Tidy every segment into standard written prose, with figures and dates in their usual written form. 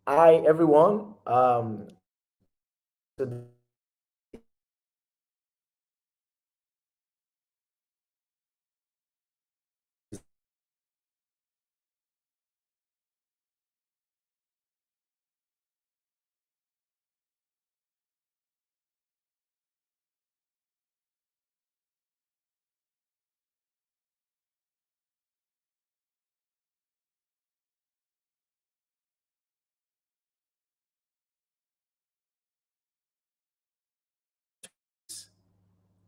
Hi everyone.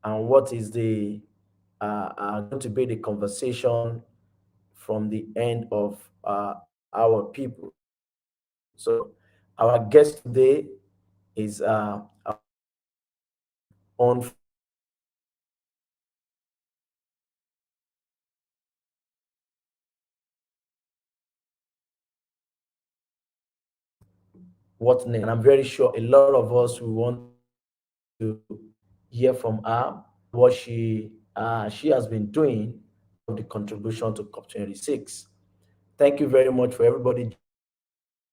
And what is the going to be the conversation from the end of our people. So our guest today is on what next, and I'm very sure a lot of us will want to hear from her what she has been doing of the contribution to COP26. Thank you very much for everybody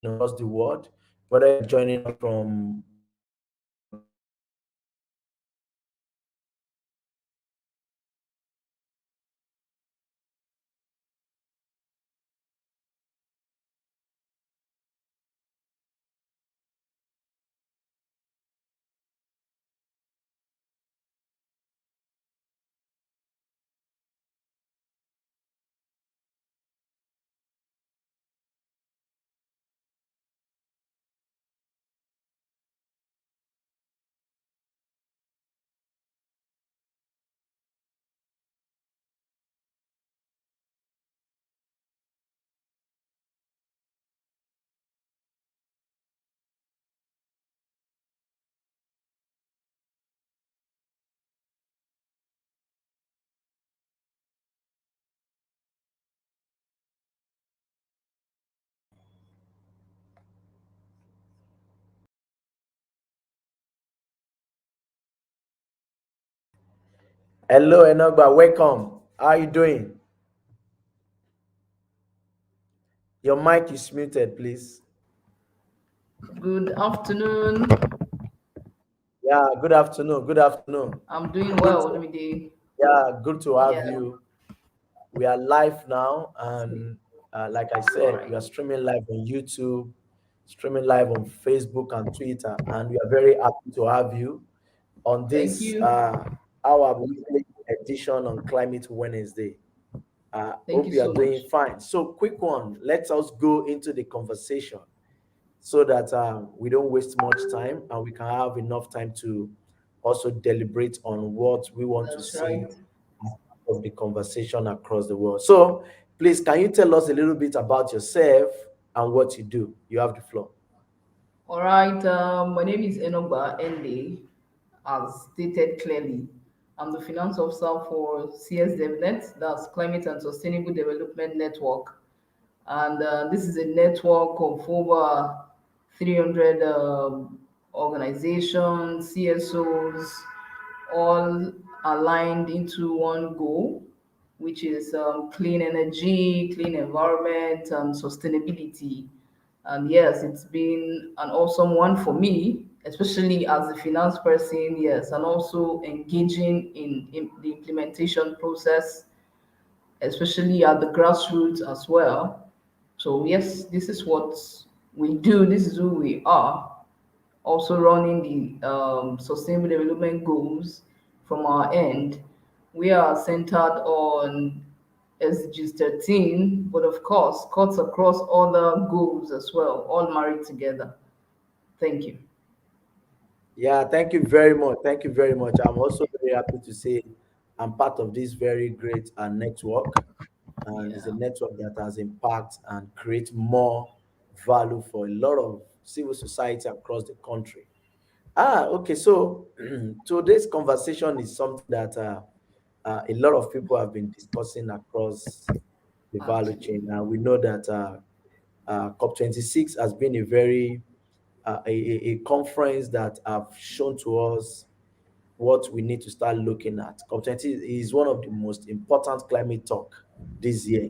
across the world, whether you're joining us from hello Enogba, welcome. How are you doing? Your mic is muted, please. Good afternoon. Yeah, good afternoon. Good afternoon. I'm doing Good well, to, Olumide. yeah, good to have Yeah, you. We are live now, and like I all said, we right. are streaming live on YouTube, streaming live on Facebook and Twitter, and we are very happy to have you on Thank this you. our weekly edition on Climate Wednesday. Thank Hope you you are so doing much. fine. So, quick one. Let us go into the conversation so that we don't waste much time and we can have enough time to also deliberate on what we want to That's see right. as part of the conversation across the world. So, please, can you tell us a little bit about yourself and what you do? You have the floor. All right. My name is Enogba Ende, as stated clearly. I'm the finance officer for CSDevNet, that's Climate and Sustainable Development Network. And this is a network of over 300 organizations, CSOs, all aligned into one goal, which is clean energy, clean environment, and sustainability. And yes, it's been an awesome one for me, especially as a finance person, yes, and also engaging in the implementation process, especially at the grassroots as well. So, yes, this is what we do, this is who we are, also running the sustainable development goals from our end. We are centered on SDGs 13, but of course, cuts across other goals as well, all married together. Thank you. Yeah, thank you very much. Thank you very much. I'm also very happy to say I'm part of this very great network, and it's a Yeah. network that has impact and create more value for a lot of civil society across the country. Okay. So today's conversation is something that a lot of people have been discussing across the value Actually, chain. And we know that COP26 has been a very a conference that have shown to us what we need to start looking at. COP20 is one of the most important climate talk this year.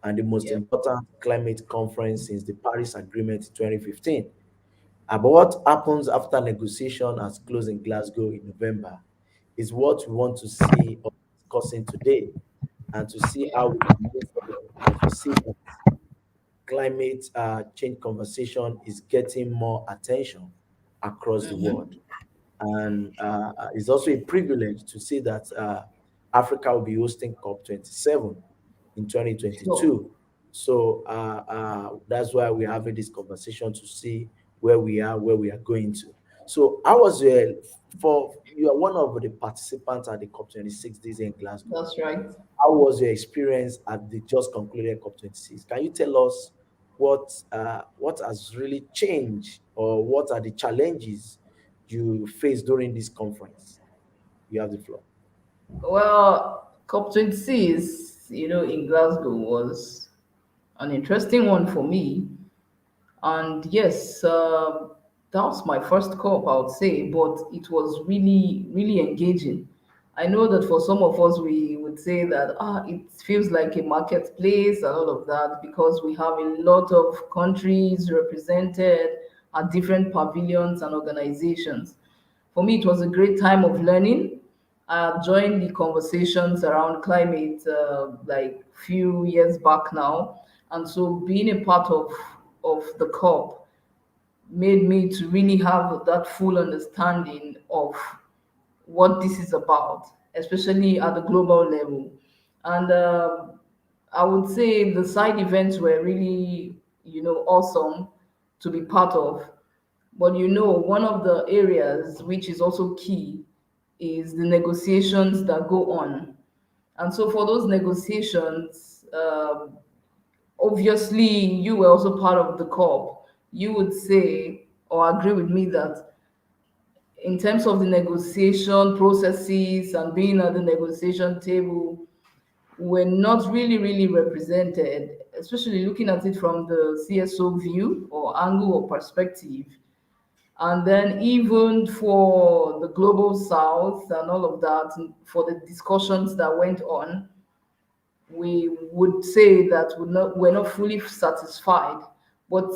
and the most Yeah. important climate conference since the Paris Agreement in 2015. But what happens after negotiation has closed in Glasgow in November is what we want to see us discussing today, and to see how we can move forward, as we see that climate change conversation is getting more attention across the world. And it's also a privilege to see that Africa will be hosting COP27 in Sure. 2022. So that's why we're having this conversation to see where we are, where we are going to. So I was for you are one of the participants at the COP26 this year in Glasgow. That's right. How was your experience at the just concluded COP26? Can you tell us what has really changed, or what are the challenges you faced during this conference? You have the floor. Well, COP26, in Glasgow was an interesting one for me. And yes, that was my first COP, I would say, but it was really, really engaging. I know that for some of us, we would say that it feels like a marketplace and all of that because we have a lot of countries represented at different pavilions and organizations. For me, it was a great time of learning. I joined the conversations around climate like few years back now, and so being a part of the COP made me to really have that full understanding of what this is about, especially at the global level. And I would say the side events were really, awesome to be part of. But one of the areas which is also key is the negotiations that go on. And so for those negotiations, obviously you were also part of the COP. You would say or agree with me that in terms of the negotiation processes and being at the negotiation table, we're not really, really represented, especially looking at it from the CSO view or angle or perspective. And then even for the global south and all of that, for the discussions that went on, we would say that we're not fully satisfied. But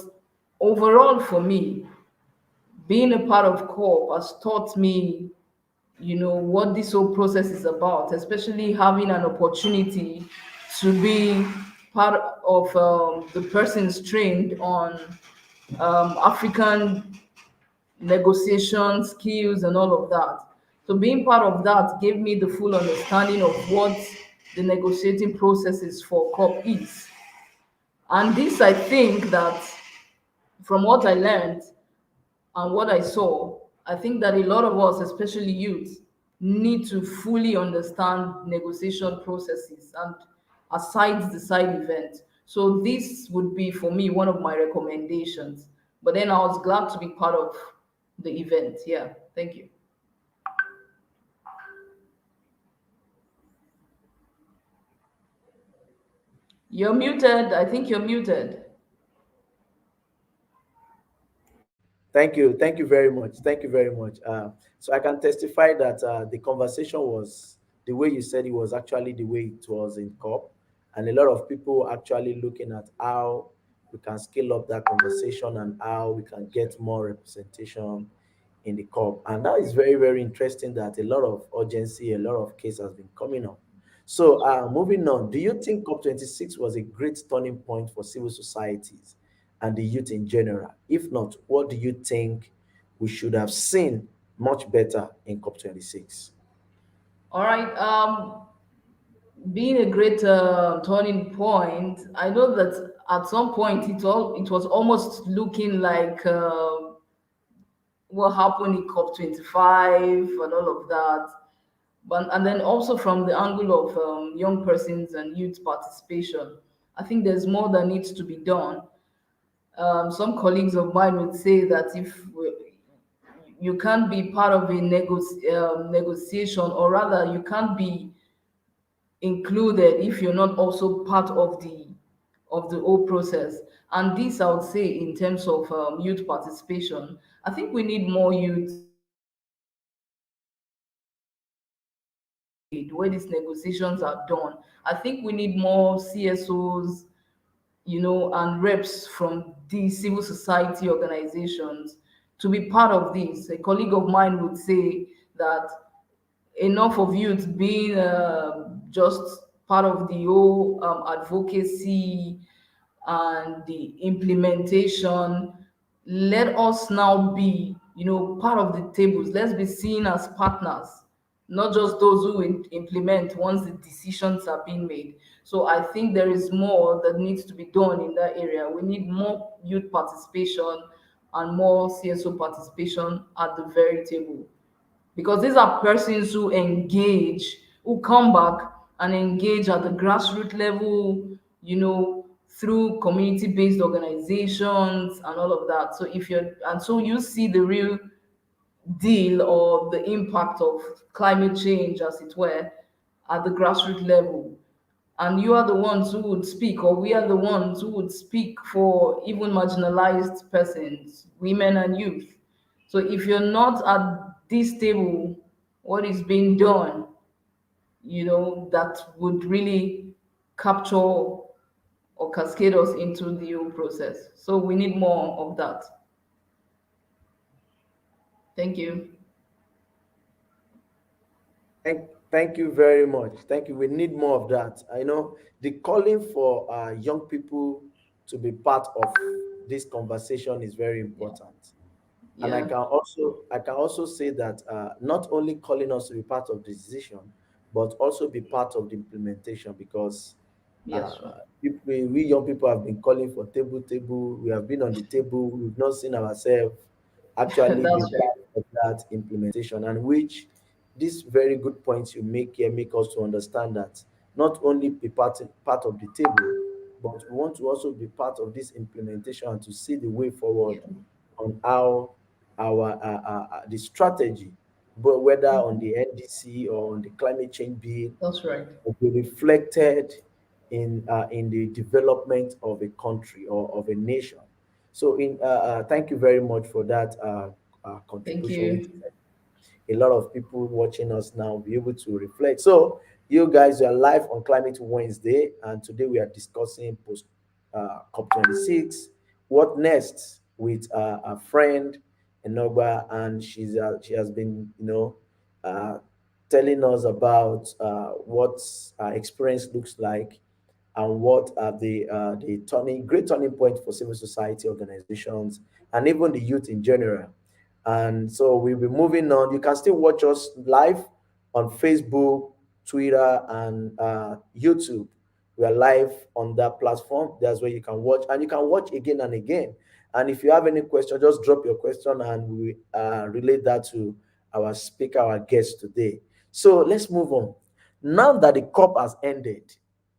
overall, for me, being a part of COP has taught me, what this whole process is about, especially having an opportunity to be part of the persons trained on African negotiation skills and all of that. So being part of that gave me the full understanding of what the negotiating processes for COP is. And this, I think that from what I learned and what I saw, I think that a lot of us, especially youth, need to fully understand negotiation processes and aside the side event. So this would be for me one of my recommendations. But then I was glad to be part of the event. Yeah, thank you. You're muted. I think you're muted. Thank you very much. Thank you very much. So I can testify that the conversation was the way you said it was actually the way it was in COP, and a lot of people actually looking at how we can scale up that conversation and how we can get more representation in the COP. And that is very, very interesting that a lot of urgency, a lot of case has been coming up. So moving on, do you think COP26 was a great turning point for civil societies and the youth in general? If not, what do you think we should have seen much better in COP26? All right. Being a great turning point, I know that at some point it was almost looking like what happened in COP25 and all of that. But and then also from the angle of young persons and youth participation, I think there's more that needs to be done. Some colleagues of mine would say that if you can't be part of a negotiation, or rather, you can't be included if you're not also part of the whole process. And this, I would say, in terms of youth participation, I think we need more youth where these negotiations are done. I think we need more CSOs and reps from these civil society organizations to be part of this. A colleague of mine would say that enough of youth being just part of the whole advocacy and the implementation. Let us now be, part of the tables. Let's be seen as partners, not just those who implement once the decisions are being made. So I think there is more that needs to be done in that area. We need more youth participation and more CSO participation at the very table, because these are persons who engage, who come back and engage at the grassroots level, through community-based organizations and all of that. So you see the real deal or the impact of climate change, as it were, at the grassroots level. And you are the ones who would speak, or we are the ones who would speak for even marginalized persons, women and youth. So if you're not at this table, what is being done, that would really capture or cascade us into the whole process. So we need more of that. Thank you. Thank you very much. Thank you. We need more of that. I know the calling for young people to be part of this conversation is very important. And Yeah. I can also say that not only calling us to be part of the decision, but also be part of the implementation, because Yes, sure. we young people have been calling for table. We have been on the table. We've not seen ourselves actually be That's right. part of that implementation, and which these very good points you make here make us to understand that not only be part of the table, but we want to also be part of this implementation and to see the way Yeah. forward on how our the strategy, but whether on the NDC or on the climate change bill, That's right. will be reflected in the development of a country or of a nation. So, thank you very much for that Thank contribution, which you. a lot of people watching us now will be able to reflect. So, you guys are live on Climate Wednesday, and today we are discussing post COP26. What next with a friend Enogba, and she has been uh, telling us about what experience looks like and what are the great turning point for civil society organizations and even the youth in general. And so we'll be moving on. You can still watch us live on Facebook, Twitter, and YouTube. We are live on that platform. That's where you can watch, and you can watch again and again. And if you have any question, just drop your question and we relate that to our speaker, our guest today. So let's move on. Now that the COP has ended,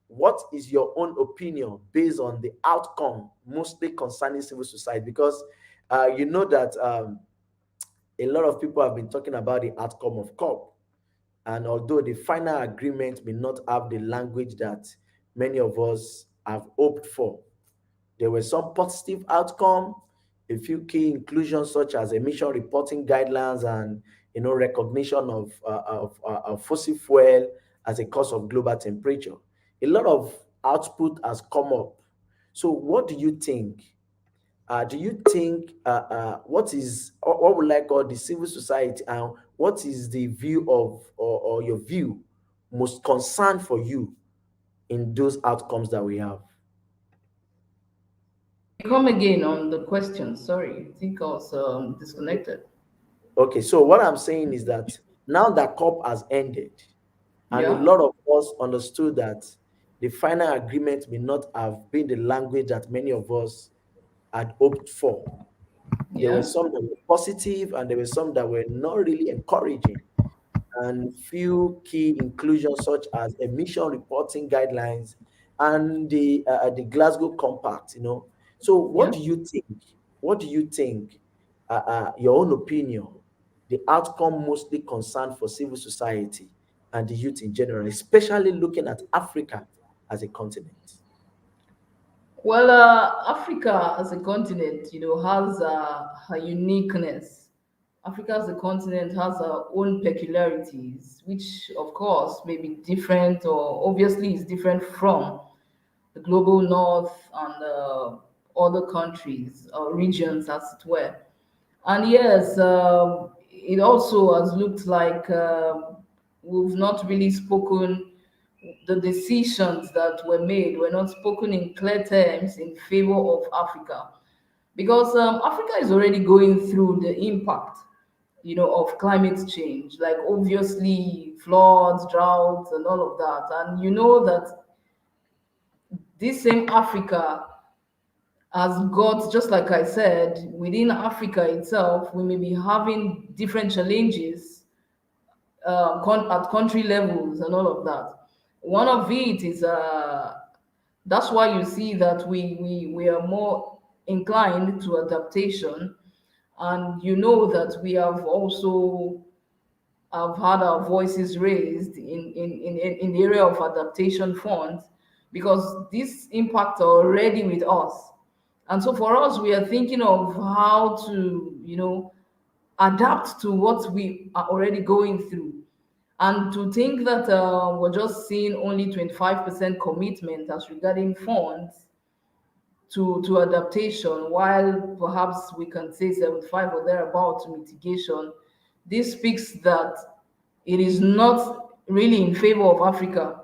what is your own opinion based on the outcome, mostly concerning civil society? Because you know that a lot of people have been talking about the outcome of COP. And although the final agreement may not have the language that many of us have hoped for, there were some positive outcome, a few key inclusions such as emission reporting guidelines and recognition of fossil fuel as a cause of global temperature. A lot of output has come up. So, what do you think? Do you think what would like call the civil society, and what is the view of or your view most concerned for you in those outcomes that we have? Come again on the question. Sorry, I think I was disconnected. Okay, so what I'm saying is that now that COP has ended, and a Yeah. lot of us understood that the final agreement may not have been the language that many of us had hoped for. There were Yeah. some that were positive, and there were some that were not really encouraging. And few key inclusions such as emission reporting guidelines and the Glasgow Compact. So, what Yeah. do you think? What do you think? Your own opinion, the outcome mostly concerned for civil society and the youth in general, especially looking at Africa as a continent. Well, Africa as a continent, has her uniqueness. Africa as a continent has her own peculiarities, which, of course, may be different or obviously is different from the global north and other countries or regions, as it were. And yes, it also has looked like we've not really spoken, the decisions that were made were not spoken in clear terms in favor of Africa. Because Africa is already going through the impact, of climate change, like obviously floods, droughts, and all of that. And you know that this same Africa has got, just like I said, within Africa itself, we may be having different challenges at country levels and all of that. One of it is that's why you see that we are more inclined to adaptation, and you know that we have also have had our voices raised in the area of adaptation funds, because these impacts are already with us. And so for us, we are thinking of how to, adapt to what we are already going through. And to think that we're just seeing only 25% commitment as regarding funds to adaptation, while perhaps we can say 75 or thereabout to mitigation, this speaks that it is not really in favor of Africa,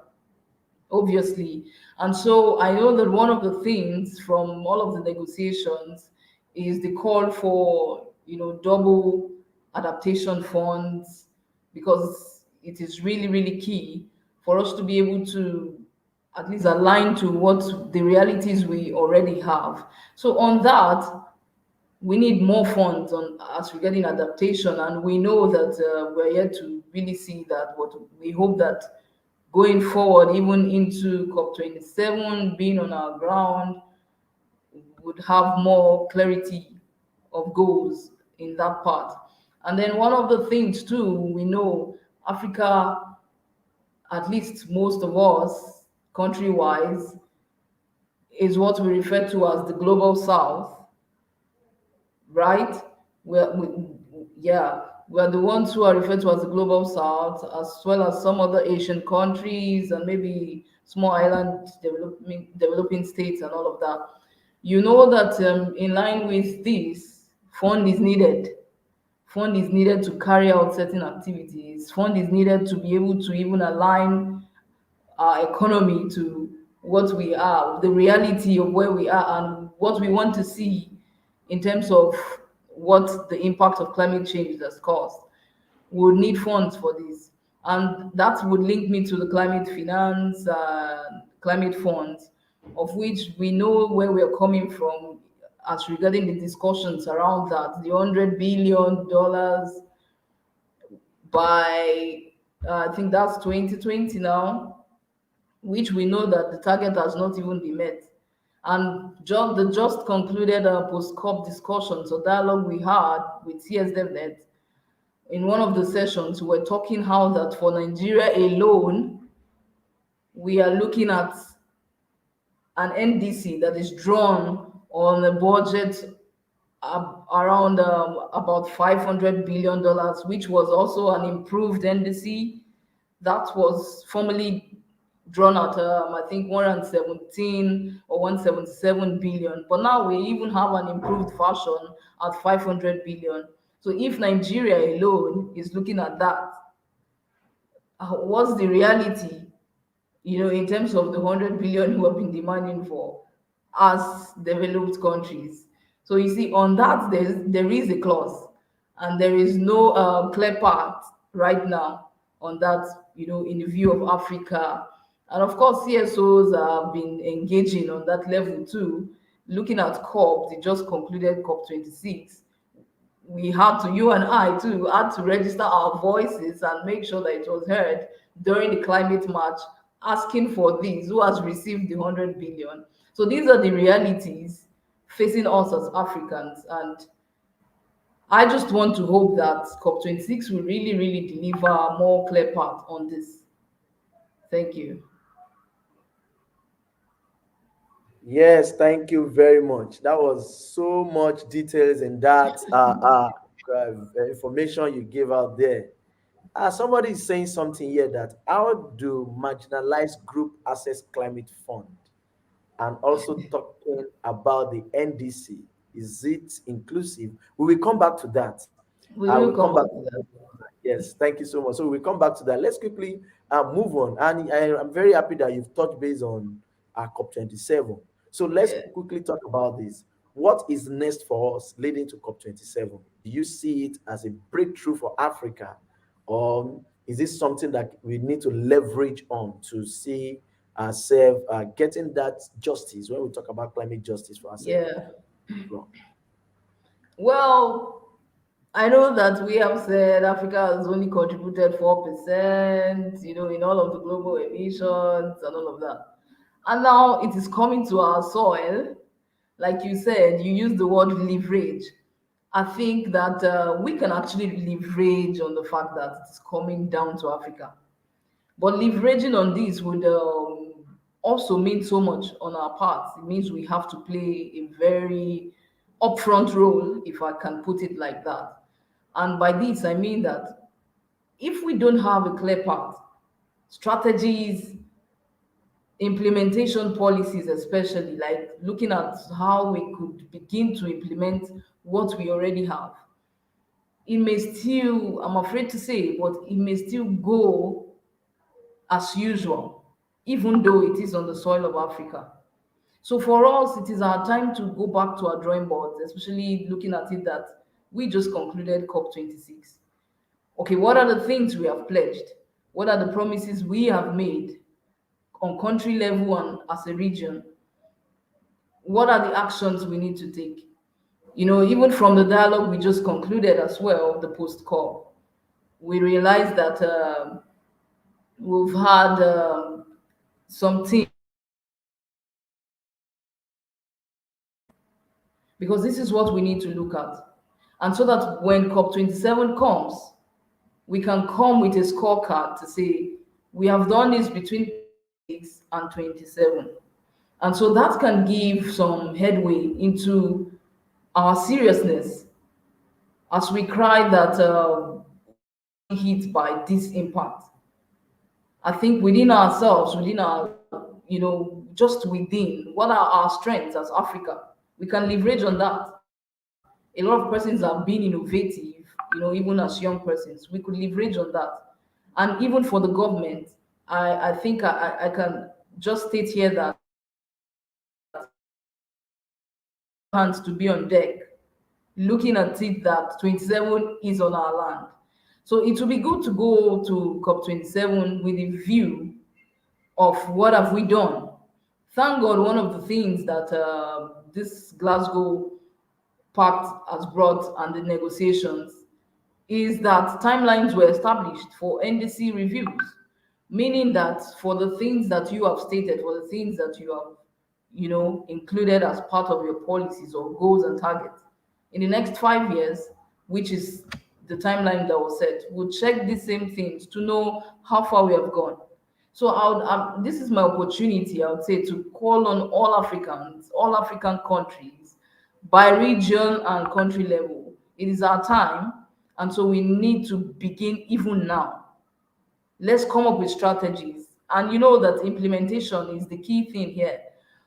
obviously. And so I know that one of the things from all of the negotiations is the call for, double adaptation funds, because it is really, really key for us to be able to at least align to what the realities we already have. So on that, we need more funds on as regarding adaptation, and we know that we're yet to really see that. But we hope that going forward, even into COP27, being on our ground, would have more clarity of goals in that part. And then one of the things too, we know Africa, at least most of us, country wise, is what we refer to as the global south, right? Yeah, we're the ones who are referred to as the global south, as well as some other Asian countries and maybe small island developing states and all of that. You know that in line with this, fund is needed. Fund is needed to carry out certain activities. Fund is needed to be able to even align our economy to what we are, the reality of where we are, and what we want to see in terms of what the impact of climate change has caused. We would need funds for this. And that would link me to the climate finance, climate funds, of which we know where we're coming from as regarding the discussions around that, the $100 billion by, I think that's 2020 now, which we know that the target has not even been met. And the just concluded post COP discussions or dialogue we had with CSDevNet, in one of the sessions, we were talking how that for Nigeria alone, we are looking at an NDC that is drawn on a budget around about $500 billion, which was also an improved NDC that was formerly drawn at I think 117 or 177 billion. But now we even have an improved version at 500 billion. So if Nigeria alone is looking at that, what's the reality, in terms of the 100 billion who have been demanding for as developed countries? So you see, on that, there is a clause, and there is no clear path right now on that, in the view of Africa. And of course, CSOs have been engaging on that level too, looking at COP, they just concluded COP26. We had to, you and I too, had to register our voices and make sure that it was heard during the climate march, asking for this, who has received the 100 billion. So these are the realities facing us as Africans. And I just want to hope that COP26 will really, really deliver a more clear path on this. Thank you. Yes, thank you very much. That was so much details in that information you gave out there. Somebody is saying something here that how do marginalized group access climate fund? and also talking about the NDC. Is it inclusive? We will come back to that. We We'll will come come back back to to that. that. Yes, thank you so much. So we'll come back to that. Let's quickly move on. And I'm very happy that you've touched base on COP27. So let's Yeah. quickly talk about this. What is next for us leading to COP27? Do you see it as a breakthrough for Africa, or is this something that we need to leverage on to see ourselves getting that justice when we talk about climate justice for ourselves? Yeah. Well, I know that we have said Africa has only contributed 4%, in all of the global emissions and all of that. And now it is coming to our soil. Like you said, you use the word leverage. I think that we can actually leverage on the fact that it's coming down to Africa. But leveraging on this would also mean so much on our part. It means we have to play a very upfront role, if I can put it like that. And by this, I mean that if we don't have a clear path, strategies, implementation policies, especially like looking at how we could begin to implement what we already have, it may still, I'm afraid to say, but it may still go as usual, even though it is on the soil of Africa. So for us, it is our time to go back to our drawing boards, especially looking at it that we just concluded COP26. Okay, what are the things we have pledged? What are the promises we have made on country level and as a region? What are the actions we need to take? Even from the dialogue we just concluded as well, the post call, we realized that we've had some things, because this is what we need to look at. And so that when COP27 comes, we can come with a scorecard to say, we have done this between 26 and 27. And so that can give some headway into our seriousness as we cry that we are being hit by this impact. I think within ourselves, within our, just within, what are our strengths as Africa? We can leverage on that. A lot of persons are being innovative, even as young persons. We could leverage on that. And even for the government, I think I can just state here that all hands to be on deck, looking at it that 27 is on our land. So it will be good to go to COP27 with a view of what have we done. Thank God, one of the things that this Glasgow Pact has brought and the negotiations is that timelines were established for NDC reviews, meaning that for the things that you have stated, for the things that you have, included as part of your policies or goals and targets, in the next 5 years, which is the timeline that was set, we'll check these same things to know how far we have gone. So this is my opportunity, I would say, to call on all Africans, all African countries, by region and country level. It is our time, and so we need to begin even now. Let's come up with strategies. And you know that implementation is the key thing here.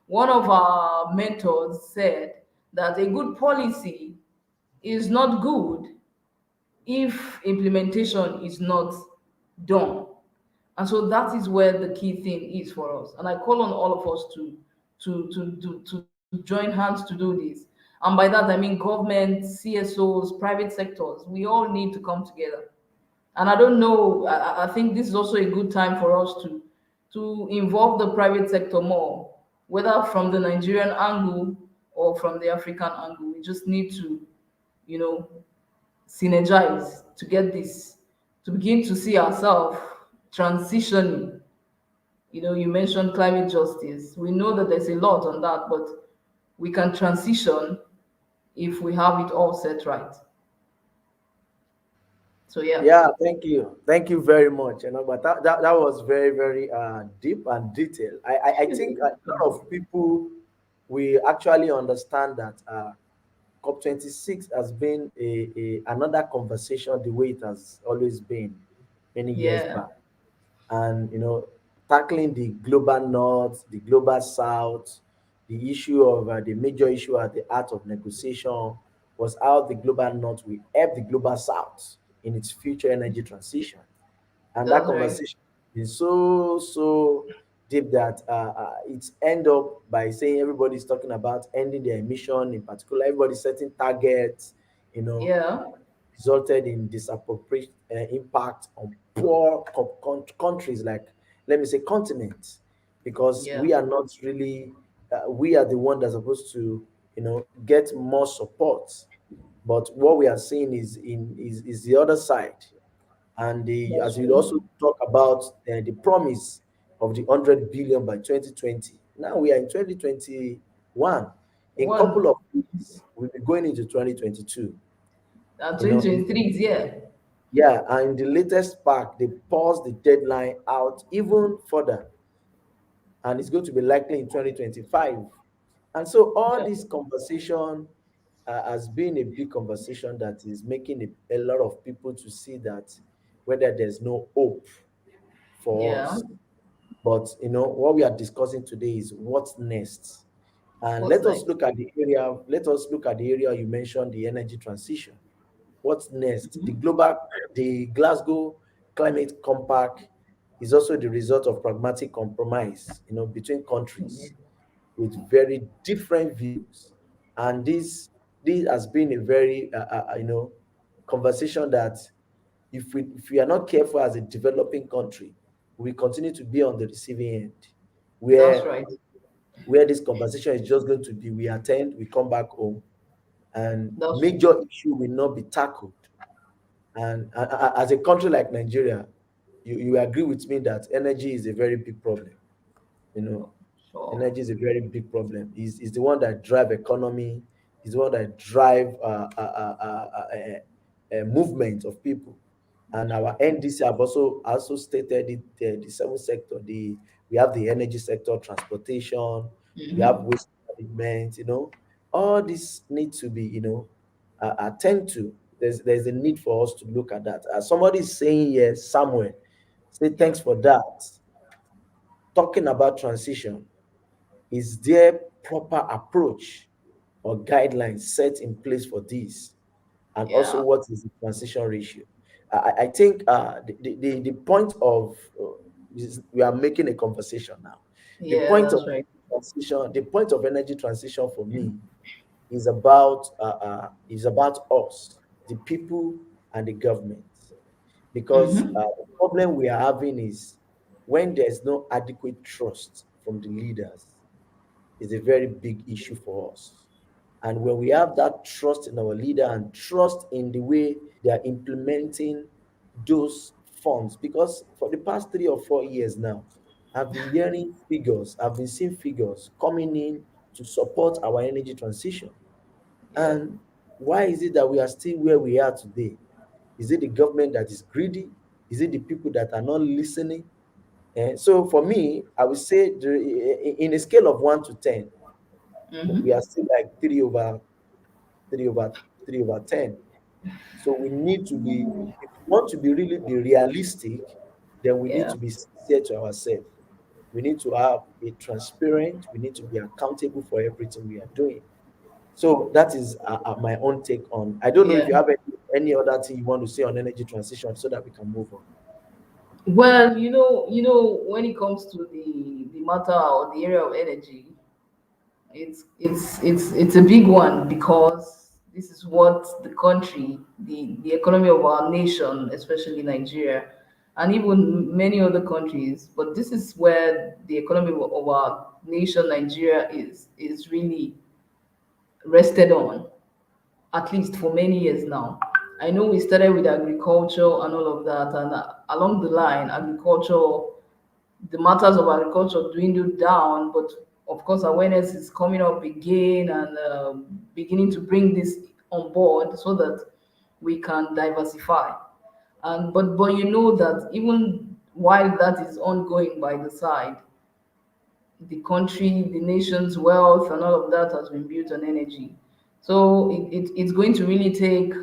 One of our mentors said that a good policy is not good if implementation is not done. And so that is where the key thing is for us. And I call on all of us to join hands to do this. And by that I mean government, CSOs, private sectors. We all need to come together. And I don't know, I think this is also a good time for us to involve the private sector more, whether from the Nigerian angle or from the African angle. We just need to, you know, synergize to get this, to begin to see ourselves transitioning. You mentioned climate justice. We know that there's a lot on that, but we can transition if we have it all set right. So yeah. Yeah, thank you. Thank you very much. But that was very, very deep and detailed. I think a lot of people we actually understand that COP26 has been another conversation the way it has always been many years Yeah. back. And tackling the global north, the global south, The major issue at the art of negotiation was how the global north will help the global south in its future energy transition. And that That's right. conversation is so deep that it's end up by saying everybody's talking about ending their emission. In particular, everybody's setting targets, you know, Yeah. resulted in disappropriate impact on poor countries, like, let me say, continents, because Yeah. we are not really we are the one that's supposed to, get more support. But what we are seeing is the other side. And That's as we also true. talk about the promise of the 100 billion by 2020, now we are in 2021. In couple One. of weeks we'll be going into 2022. And you know in 2023 is here. Yeah, and the latest pack, they paused the deadline out even further, and it's going to be likely in 2025. And so all Yeah. this conversation has been a big conversation that is making a lot of people to see that whether there's no hope for Yeah. us. But what we are discussing today is what's next. And What's next? let us look at the area you mentioned, the energy transition. What's next? The Glasgow Climate Compact is also the result of pragmatic compromise, between countries with very different views. And this has been a very, conversation that if we are not careful as a developing country, we continue to be on the receiving end, That's where right. this conversation is just going to be, we attend, we come back home, and That's true. major issue will not be tackled. And as a country like Nigeria, you agree with me that energy is a very big problem. You know, Sure. energy is a very big problem. Is the one that drive economy. Is the one that drive movement of people. And our NDC have also stated it. The seven sector. We have the energy sector, transportation. We have Mm-hmm. waste management. All this need to be attend to. There's a need for us to look at that. As somebody is saying here, Samuel, say Yeah. thanks for that. Talking about transition, is there proper approach or guidelines set in place for this? And also, Yeah. what is the transition ratio? I think the point of we are making a conversation now. The Yeah, point of that's right. energy transition for me is about us, the people, and the government. Because Mm-hmm. the problem we are having is when there's no adequate trust from the leaders, is a very big issue for us. And when we have that trust in our leader and trust in the way they are implementing those funds, because for the past 3 or 4 years now, I've been seeing figures coming in to support our energy transition. Yeah. And why is it that we are still where we are today? Is it the government that is greedy? Is it the people that are not listening? So for me, I would say in a scale of 1 to 10, we Mm-hmm. are still like 3 over 10. So we need to be, if we want to be realistic, then we need Yeah. to be sincere to ourselves. We need to have a transparent. We need to be accountable for everything we are doing. So that is my own take on. I don't know if Yeah. you have any other thing you want to say on energy transition so that we can move on. Well, when it comes to the matter or the area of energy, it's a big one because this is what the country, the economy of our nation, especially Nigeria, and even many other countries, but this is where the economy of our nation, Nigeria, is really rested on, at least for many years now. I know we started with agriculture and all of that, and along the line, agriculture, the matters of agriculture dwindled down, but of course, awareness is coming up again and beginning to bring this on board so that we can diversify. And but you know that even while that is ongoing by the side, the country, the nation's wealth, and all of that has been built on energy. So it's going to really take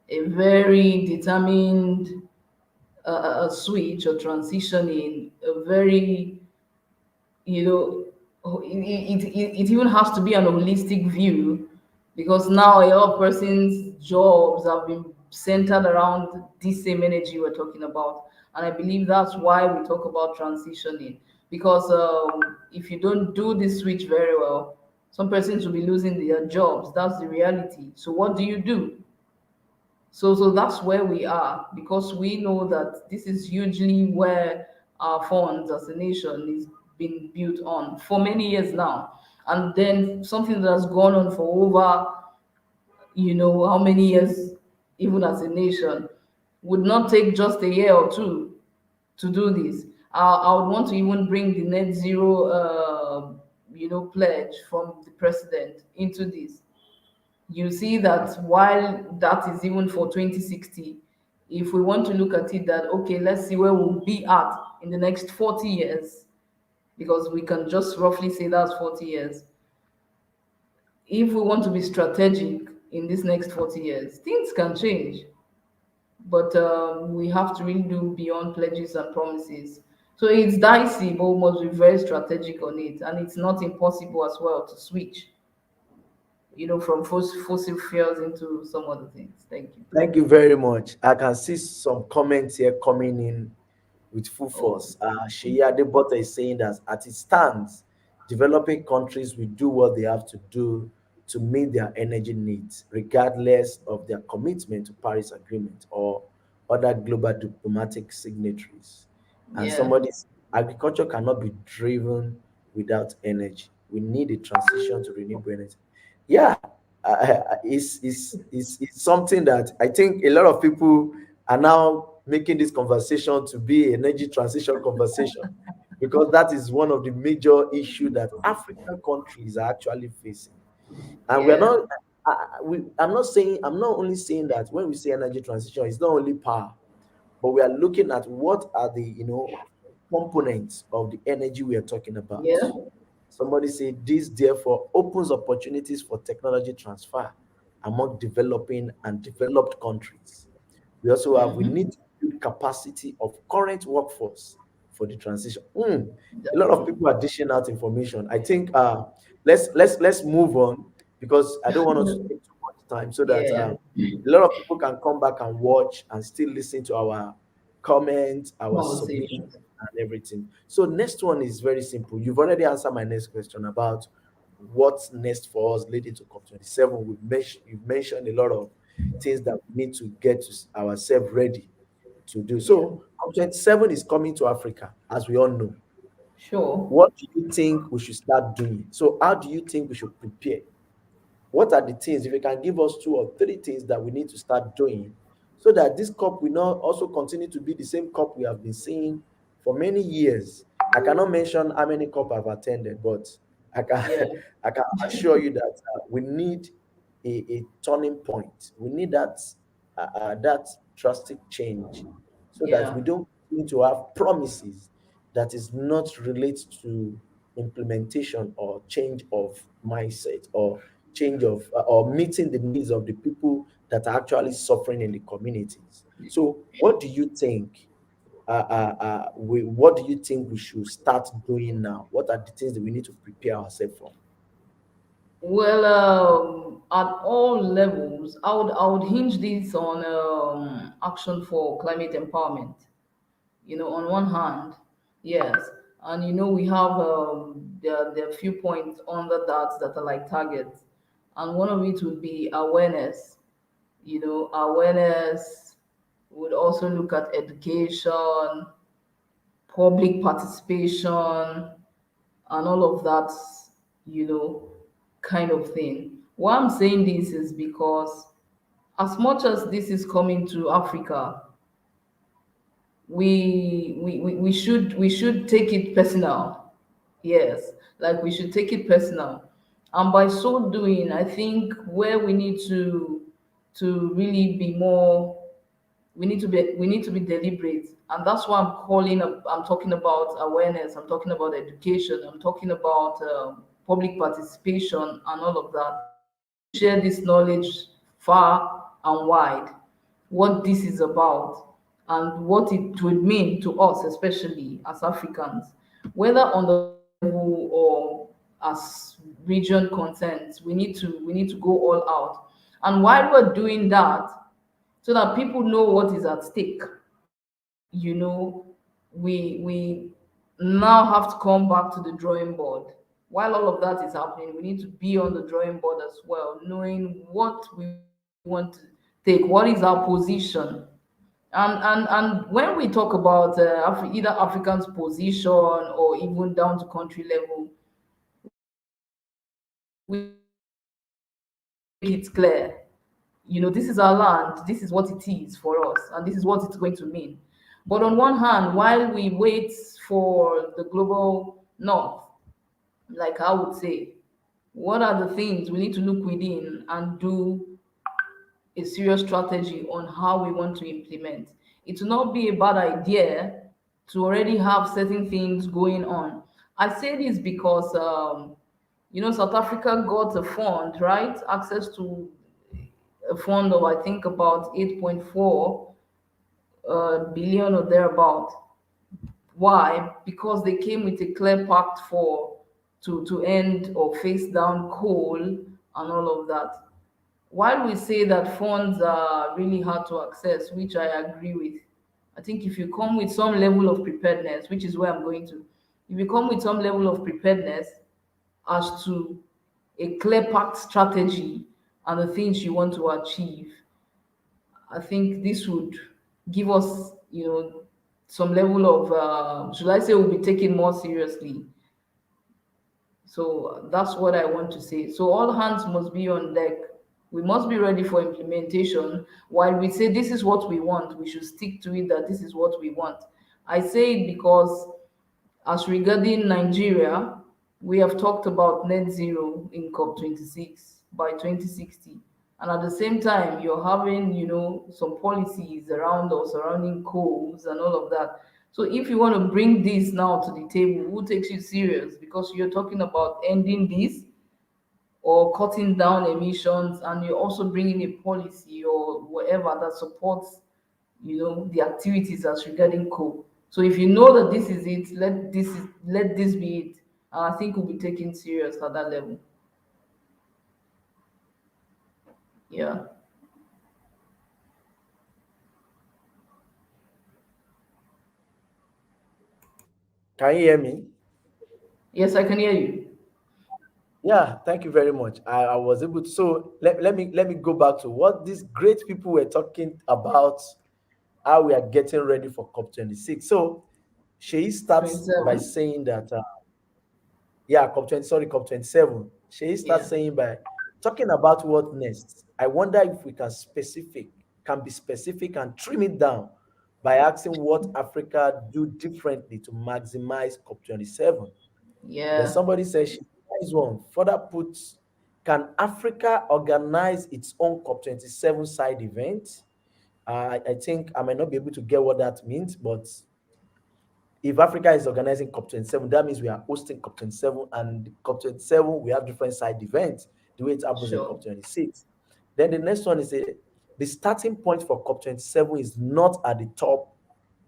a very determined switch or transition in a very, you know, it even has to be an holistic view, because now a lot of persons' jobs have been centered around this same energy we're talking about. And I believe that's why we talk about transitioning, because if you don't do this switch very well, some persons will be losing their jobs. That's the reality. So what do you do? So that's where we are, because we know that this is hugely where our funds as a nation is being built on for many years now. And then something that has gone on for over, how many years, even as a nation, would not take just a year or two to do this. I would want to even bring the net zero, pledge from the president into this. You see that while that is even for 2060, if we want to look at it that, okay, let's see where we'll be at in the next 40 years, because we can just roughly say that's 40 years. If we want to be strategic in this next 40 years, things can change, but we have to really do beyond pledges and promises. So it's dicey, but we must be very strategic on it. And it's not impossible as well to switch, from fossil fuels into some other things. Thank you. Thank you very much. I can see some comments here coming in with full Oh, force. Shea Adebota is saying that as it stands, developing countries will do what they have to do to meet their energy needs, regardless of their commitment to Paris Agreement or other global diplomatic signatories. And yeah. somebody's agriculture cannot be driven without energy. We need a transition to renewable energy. Yeah, it's something that I think a lot of people are now making this conversation to be an energy transition conversation, because that is one of the major issues that African countries are actually facing. And we're Yeah. not, I'm not only saying that when we say energy transition, it's not only power, but we are looking at what are the, components of the energy we are talking about. Yeah. Somebody said this therefore opens opportunities for technology transfer among developing and developed countries. We Mm-hmm. need to build capacity of current workforce for the transition. A That's lot of true. people are dishing out information. I think let's move on, because I don't want us to take too much time, so that Yeah. a lot of people can come back and watch and still listen to our comments, our submissions, Conversations. and everything. So next one is very simple. You've already answered my next question about what's next for us leading to COP27. You've mentioned a lot of things that we need to get ourselves ready to do. Yeah. So COP27 is coming to Africa, as we all know. Sure. What do you think we should start doing? So how do you think we should prepare? What are the things, if you can give us two or three things that we need to start doing, so that this COP will not also continue to be the same COP we have been seeing for many years? I cannot mention how many COP I've attended, but I can Yeah. I can assure you that we need a turning point. We need that drastic change, so that Yeah. we don't need to have promises that is not related to implementation or change of mindset, or change of or meeting the needs of the people that are actually suffering in the communities. So what do you think, what do you think we should start doing now? What are the things that we need to prepare ourselves for? Well, at all levels, I would hinge this on action for climate empowerment. On one hand, yes, and we have there are a few points under that are like targets, and one of it would be awareness. Awareness would also look at education, public participation, and all of that, you know, kind of thing. Why I'm saying this is because as much as this is coming to Africa, we should take it personal. Yes, like we should take it personal. And by so doing, I think where we need to really be more, we need to be deliberate. And that's why I'm talking about awareness, I'm talking about education, I'm talking about public participation and all of that. We need to share this knowledge far and wide, what this is about and what it would mean to us, especially as Africans, whether on the local level as region concerns. We need to go all out. And while we're doing that, so that people know what is at stake, we now have to come back to the drawing board. While all of that is happening, we need to be on the drawing board as well, knowing what we want to take, what is our position. And when we talk about either Africans' position or even down to country level, we make it clear. This is our land, this is what it is for us, and this is what it's going to mean. But on one hand, while we wait for the global north, like I would say, what are the things we need to look within and do a serious strategy on how we want to implement? It will not be a bad idea to already have certain things going on. I say this because South Africa got a fund, right? Access to a fund of, I think, about 8.4 billion or thereabout. Why? Because they came with a clear pact to end or face down coal and all of that. While we say that funds are really hard to access, which I agree with, I think if you come with some level of preparedness, which is where I'm going to, if you come with some level of preparedness as to a clear packed strategy and the things you want to achieve, I think this would give us, some level of, should I say, will be taken more seriously. So that's what I want to say. So all hands must be on deck. We must be ready for implementation. While we say this is what we want, we should stick to it that this is what we want. I say it because, as regarding Nigeria, we have talked about net zero in COP26 by 2060. And at the same time, you're having, some policies around or surrounding coals and all of that. So if you want to bring this now to the table, who takes you serious? Because you're talking about ending this or cutting down emissions, and you're also bringing a policy or whatever that supports, the activities as regarding coal. So if you know that this is it, let this be it. And I think we'll be taken serious at that level. Yeah. Can you hear me? Yes, I can hear you. Yeah, thank you very much. I was able to. So let me go back to what these great people were talking about, how we are getting ready for COP26. So she starts by 27. saying that, yeah, COP20, sorry, COP27. She Yeah. starts saying by talking about what next. I wonder if we can be specific and trim it down by asking what Africa do differently to maximize COP27. Then Yeah. somebody says she is one. Further puts, can Africa organize its own COP27 side event? I think I might not be able to get what that means, but if Africa is organizing COP27, that means we are hosting COP27, and COP27 we have different side events the way it happens in Sure. COP26. Then the next one is the starting point for COP27 is not at the top,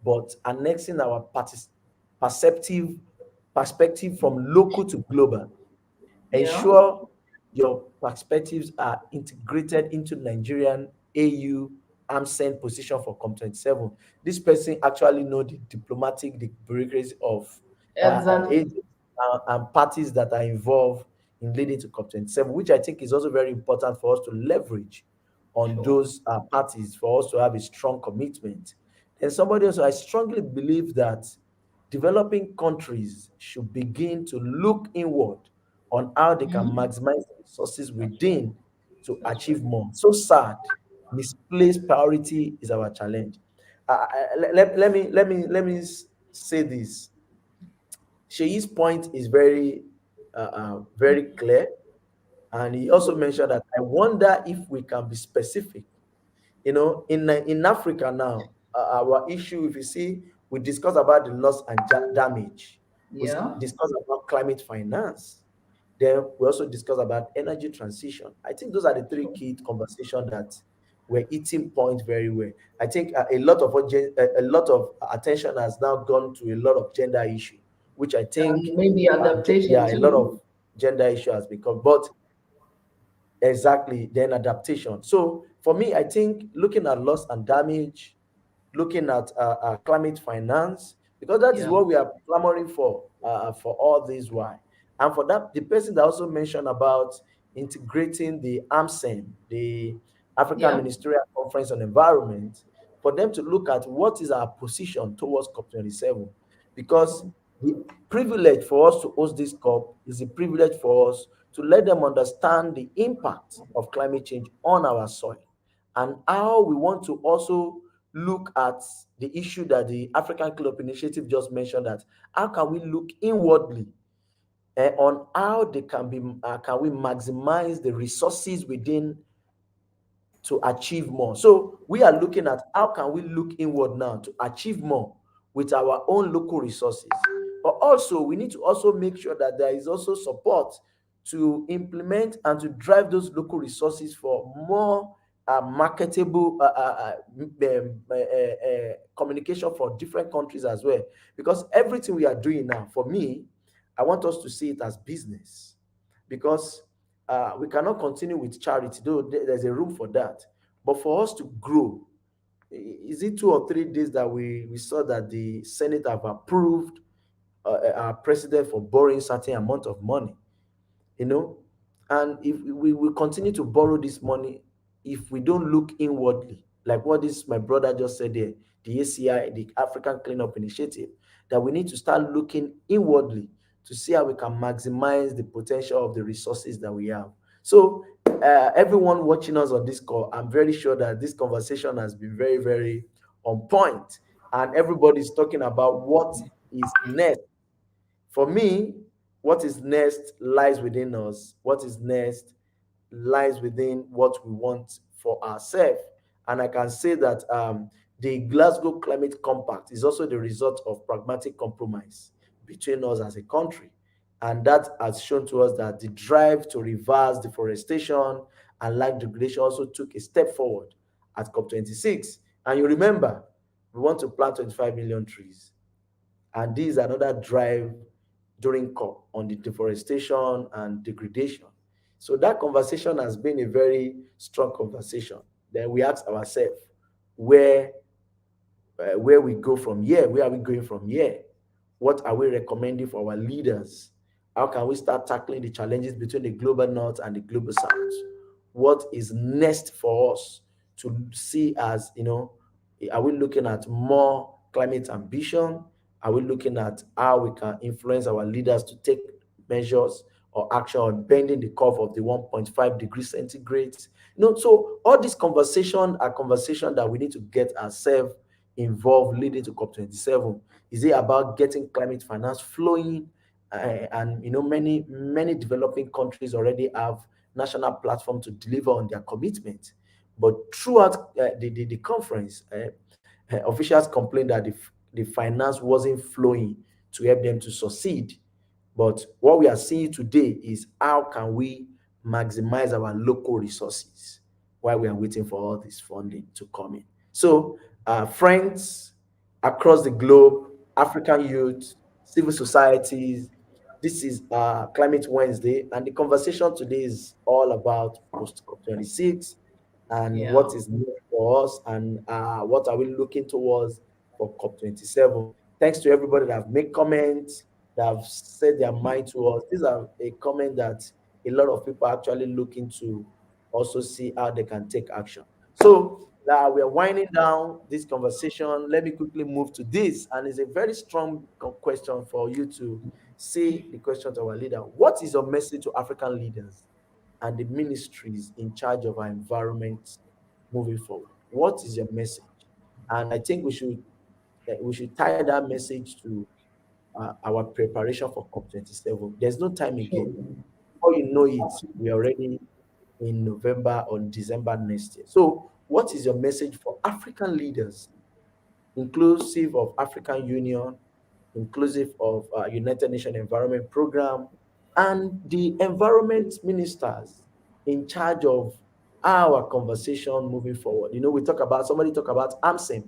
but annexing our perceptive perspective from local to global. Yeah. Ensure your perspectives are integrated into Nigerian AU AMCEN position for COP27. This person actually know the diplomatic, the bureaucracy of Exactly. agents and parties that are involved in leading to COP27, which I think is also very important for us to leverage on Sure. those parties for us to have a strong commitment. And somebody else, I strongly believe that developing countries should begin to look inward on how they can Hmm. maximize the resources That's right. within to That's right. achieve more. So sad. Misplaced priority is our challenge. Let me say this. Shei's point is very clear, and he also Good. mentioned that I wonder if we can be specific. In Africa now, our issue, if you see, we discuss about the loss and damage. Yeah. Discuss about climate finance. Then we also discuss about energy transition. I think those are the three Sure. key conversations that were eating point very well. I think a lot of attention has now gone to a lot of gender issue, which I think And maybe yeah, a lot of adaptation gender issue has become. But exactly, then adaptation. So for me, I think looking at loss and damage, looking at climate finance, because that is Yeah. what we are clamoring for all this. Why? And for that, the person that also mentioned about integrating the AMSEM, the African Yeah. Ministerial Conference on Environment, for them to look at what is our position towards COP27, because the privilege for us to host this COP is a privilege for us to let them understand the impact of climate change on our soil, and how we want to also look at the issue that the African Club Initiative just mentioned, that how can we look inwardly on how they can we maximize the resources within to achieve more. So we are looking at how can we look inward now to achieve more with our own local resources. But also we need to also make sure that there is also support to implement and to drive those local resources for more marketable communication for different countries as well. Because everything we are doing now, for me, I want us to see it as business, because we cannot continue with charity, though there's a room for that. But for us to grow, is it 2 or 3 days that we saw that the Senate have approved our president for borrowing certain amount of money, you know? And if we will continue to borrow this money, if we don't look inwardly, like what this my brother just said there, the ACI, the African Cleanup Initiative, that we need to start looking inwardly to see how we can maximize the potential of the resources that we have. So, everyone watching us on this call, I'm very sure that this conversation has been very, very on point, and everybody's talking about what is next. For me, what is next lies within us. What is next lies within what we want for ourselves. And I can say that the Glasgow Climate Compact is also the result of pragmatic compromise between us as a country. And that has shown to us that the drive to reverse deforestation and land degradation also took a step forward at COP26. And you remember, we want to plant 25 million trees. And this is another drive during COP on the deforestation and degradation. So that conversation has been a very strong conversation. Then we ask ourselves, where where we go from here? Where are we going from here? What are we recommending for our leaders? How can we start tackling the challenges between the global north and the global south? What is next for us to see as, are we looking at more climate ambition? Are we looking at how we can influence our leaders to take measures or action on bending the curve of the 1.5 degree centigrade? So all these conversations are conversations that we need to get ourselves involved leading to COP27. Is it about getting climate finance flowing? And many developing countries already have national platform to deliver on their commitment. But throughout the conference, officials complained that the finance wasn't flowing to help them to succeed. But what we are seeing today is how can we maximize our local resources while we are waiting for all this funding to come in. So, friends across the globe, African youth, civil societies, this is Climate Wednesday, and the conversation today is all about post COP26 and Yeah. what is new for us, and what are we looking towards for COP27. Thanks to everybody that have made comments, that have said their mind to us. These are a comment that a lot of people are actually looking to also see how they can take action. So now we are winding down this conversation. Let me quickly move to this, and it's a very strong question for you to see the question to our leader. What is your message to African leaders and the ministries in charge of our environment moving forward? What is your message? And I think we should tie that message to our preparation for COP27. There's no time Sure. again. Before you know it, we're already in November or December next year. So, what is your message for African leaders, inclusive of African Union, inclusive of United Nations Environment Program, and the environment ministers in charge of our conversation moving forward? Somebody talk about AMSEM,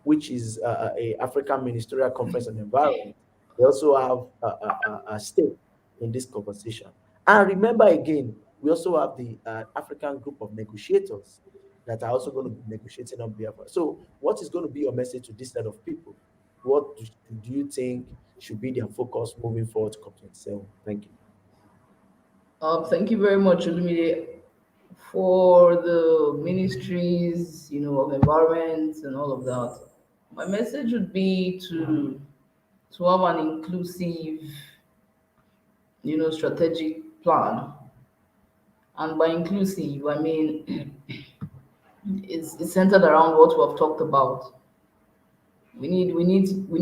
which is a African Ministerial Conference on Environment. They also have a stake. in this conversation. And remember again, we also have the African group of negotiators that are also going to be negotiating on behalf of. So, what is going to be your message to this set of people? What do you think should be their focus moving forward to COP27? Thank you. Thank you very much, Olumide, for the ministries, of environment and all of that. My message would be to have an inclusive, strategic plan. And by inclusive, I mean it's centered around what we have talked about. We need youth, we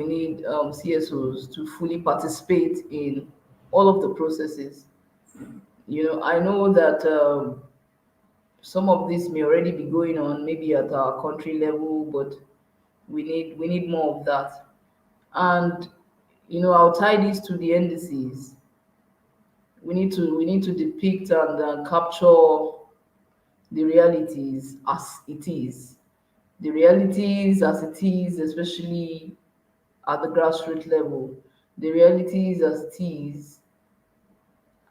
need CSOs to fully participate in all of the processes. I know that some of this may already be going on, maybe at our country level, but we need more of that. And I'll tie this to the NDCs. We need to depict and capture the realities as it is. The realities as it is, especially at the grassroots level. The realities as it is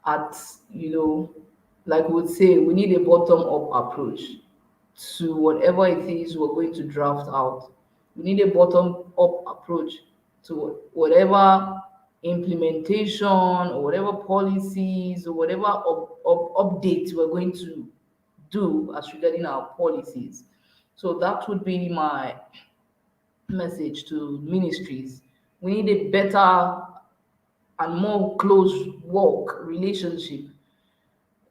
at, you know, like we would say, we need a bottom up approach to whatever it is we're going to draft out. We need a bottom up approach to whatever implementation or whatever policies or whatever updates we're going to do as regarding our policies. So that would be my message to ministries. We need a better and more close work relationship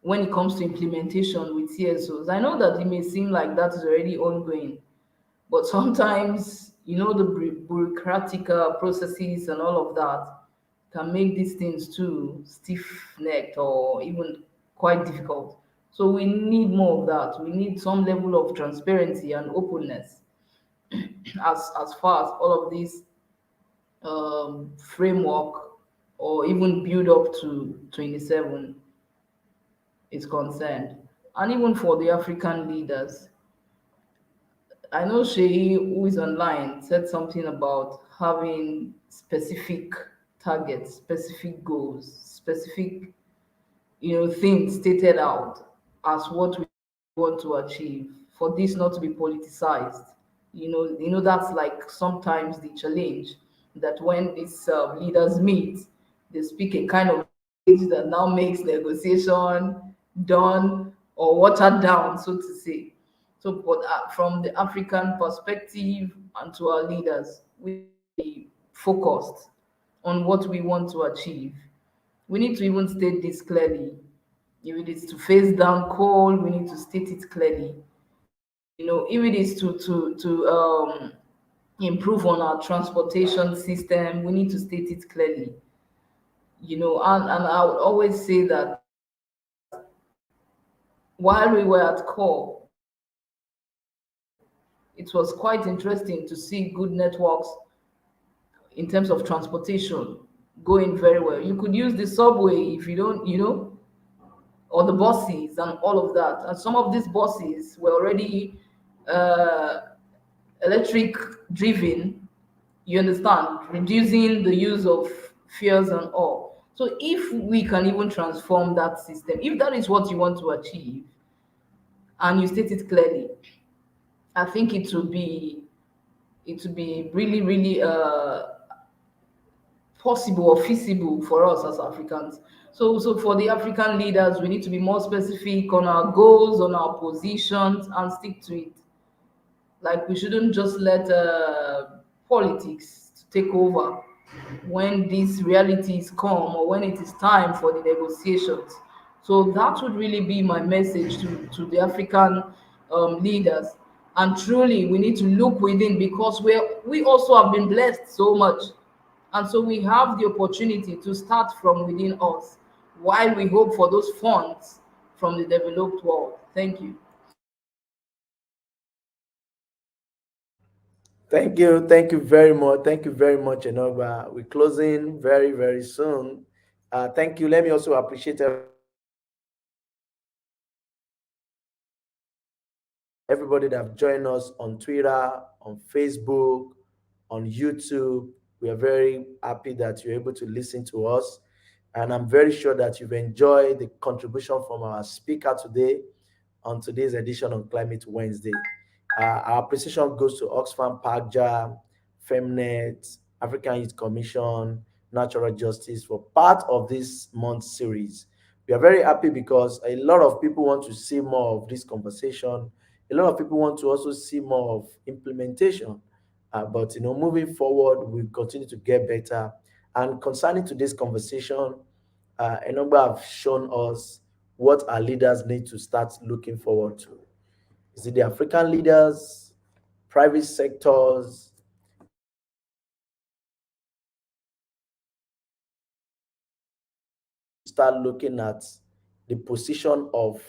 when it comes to implementation with CSOs. I know that it may seem like that is already ongoing, but sometimes, the bureaucratic processes and all of that can make these things too stiff-necked or even quite difficult. So we need more of that. We need some level of transparency and openness as far as all of these framework or even build up to 27 is concerned. And even for the African leaders, I know Sheyi, who is online, said something about having specific targets, specific goals, specific, things stated out as what we want to achieve. For this not to be politicized, that's like sometimes the challenge that when these leaders meet, they speak a kind of language that now makes negotiation done or watered down, so to say. So, but from the African perspective and to our leaders, we need to be focused on what we want to achieve. We need to even state this clearly. If it is to face down coal, we need to state it clearly. If it is to improve on our transportation system, we need to state it clearly. And I would always say that while we were at COP, it was quite interesting to see good networks in terms of transportation going very well. You could use the subway if you don't, or the buses and all of that. And some of these buses were already uh, electric driven, you understand, reducing the use of fuels and all. So if we can even transform that system, if that is what you want to achieve and you state it clearly, I think it would be really, really possible or feasible for us as Africans. So for the African leaders, we need to be more specific on our goals, on our positions, and stick to it. Like we shouldn't just let politics to take over when these realities come or when it is time for the negotiations. So that would really be my message to the African leaders. And truly, we need to look within because we also have been blessed so much. And so we have the opportunity to start from within us while we hope for those funds from the developed world. Thank you. Thank you very much. Thank you very much, Enogba. We're closing very, very soon. Thank you. Let me also appreciate everybody that have joined us on Twitter, on Facebook, on YouTube. We are very happy that you're able to listen to us. And I'm very sure that you've enjoyed the contribution from our speaker today on today's edition on Climate Wednesday. Our appreciation goes to Oxfam, PAGJA, FEMNET, African Youth Commission, Natural Justice for part of this month's series. We are very happy because a lot of people want to see more of this conversation. A lot of people want to also see more of implementation. But moving forward, we continue to get better. And concerning today's conversation, Enogba have shown us what our leaders need to start looking forward to. Is it the African leaders, private sectors, start looking at the position of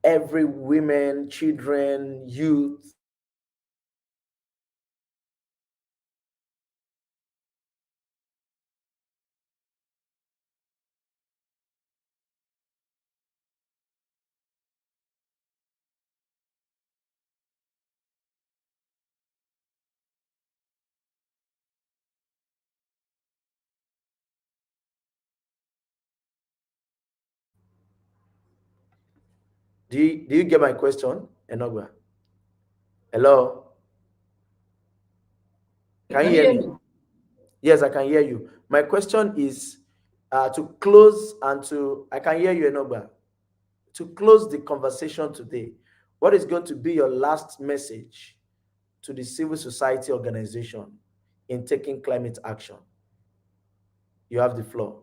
every women, children, youth, do you get my question, Enogba? Hello? Can Can you you hear hear me? me? Yes, I can hear you. My question is to close and to, I can hear you, Enogba. To close the conversation today, what is going to be your last message to the civil society organization in taking climate action? You have the floor.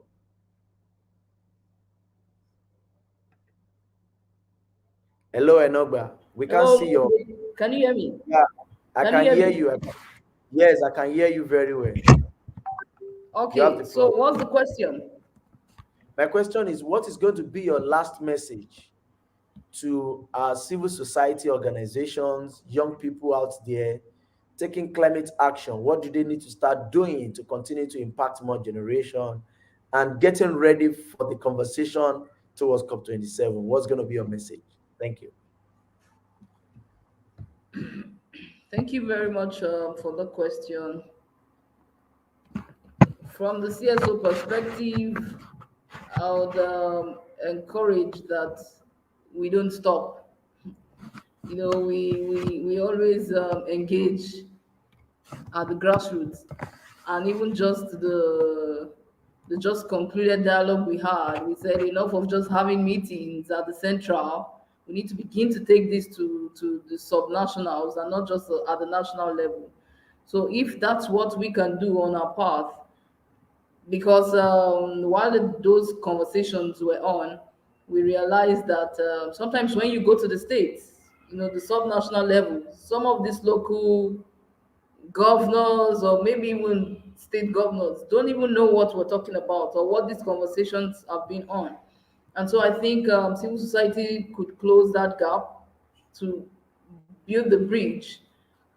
Hello, Enogba. We can Hello, see your. can you hear me? Yeah, I Can you can hear hear me? you. Yes, I can hear you very well. You have Okay, the so floor. what's the question? My question is, what is going to be your last message to our civil society organizations, young people out there taking climate action? What do they need to start doing to continue to impact more generation and getting ready for the conversation towards COP27? What's going to be your message? Thank you. Thank you very much for the question. From the CSO perspective, I would encourage that we don't stop. We always engage at the grassroots, and even just the just concluded dialogue we had, we said enough of just having meetings at the central. We need to begin to take this to the subnationals and not just at the national level. So if that's what we can do on our path, because while those conversations were on, we realized that sometimes when you go to the states, the subnational level, some of these local governors or maybe even state governors don't even know what we're talking about or what these conversations have been on. And so I think civil society could close that gap to build the bridge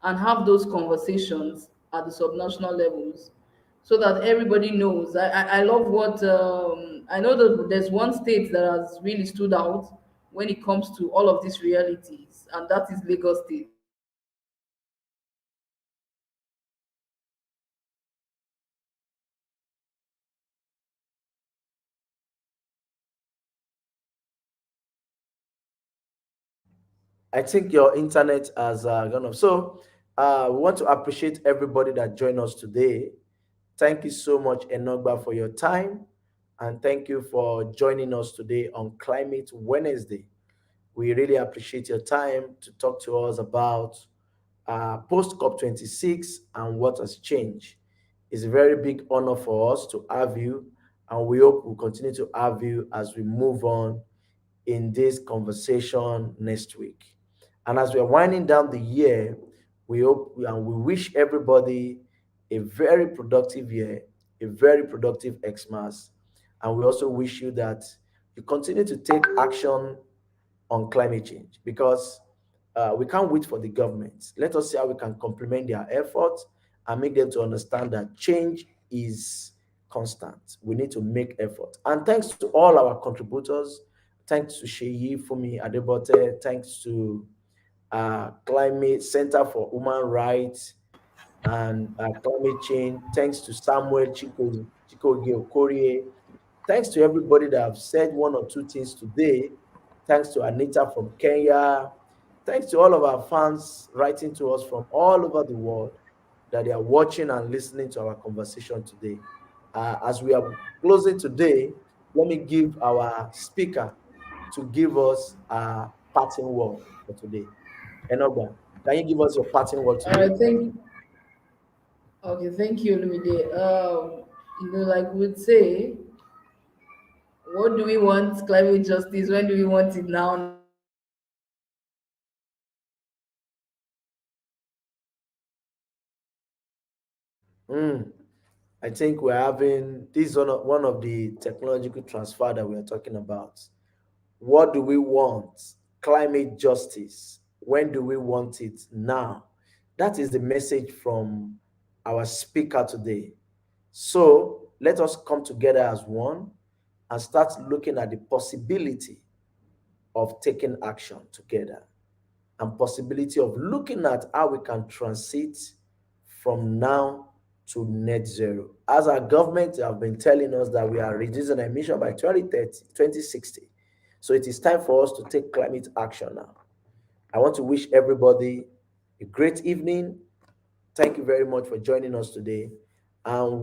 and have those conversations at the subnational levels so that everybody knows. I love what I know that there's one state that has really stood out when it comes to all of these realities, and that is Lagos State. I think your internet has gone off. So we want to appreciate everybody that joined us today. Thank you so much, Enogba, for your time. And thank you for joining us today on Climate Wednesday. We really appreciate your time to talk to us about post COP26 and what has changed. It's a very big honor for us to have you, and we hope we'll continue to have you as we move on in this conversation next week. And as we are winding down the year, we hope and we wish everybody a very productive year, a very productive Xmas. And we also wish you that you continue to take action on climate change because we can't wait for the government. Let us see how we can complement their efforts and make them to understand that change is constant. We need to make effort. And thanks to all our contributors. Thanks to Sheyi Fumi Adebote. Thanks to Climate Center for Human Rights and Climate Change. Thanks to Samuel Chikoge Okorie. Thanks to everybody that have said one or two things today. Thanks to Anita from Kenya. Thanks to all of our fans writing to us from all over the world that they are watching and listening to our conversation today. As we are closing today, let me give our speaker to give us a parting word for today. Enogba, can you give us your parting word All right, today? thank you, Lumide. Like we'd say, what do we want climate justice? When do we want it now? Now, now, now. Mm, I think we're having this is one of the technological transfer that we are talking about. What do we want? Climate justice. When do we want it? Now. That is the message from our speaker today. So let us come together as one and start looking at the possibility of taking action together and possibility of looking at how we can transit from now to net zero. As our government have been telling us that we are reducing emission by 2030, 2060. So it is time for us to take climate action now. I want to wish everybody a great evening. Thank you very much for joining us today. And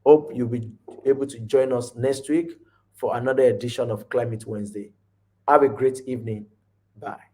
hope you'll be able to join us next week for another edition of Climate Wednesday. Have a great evening. Bye.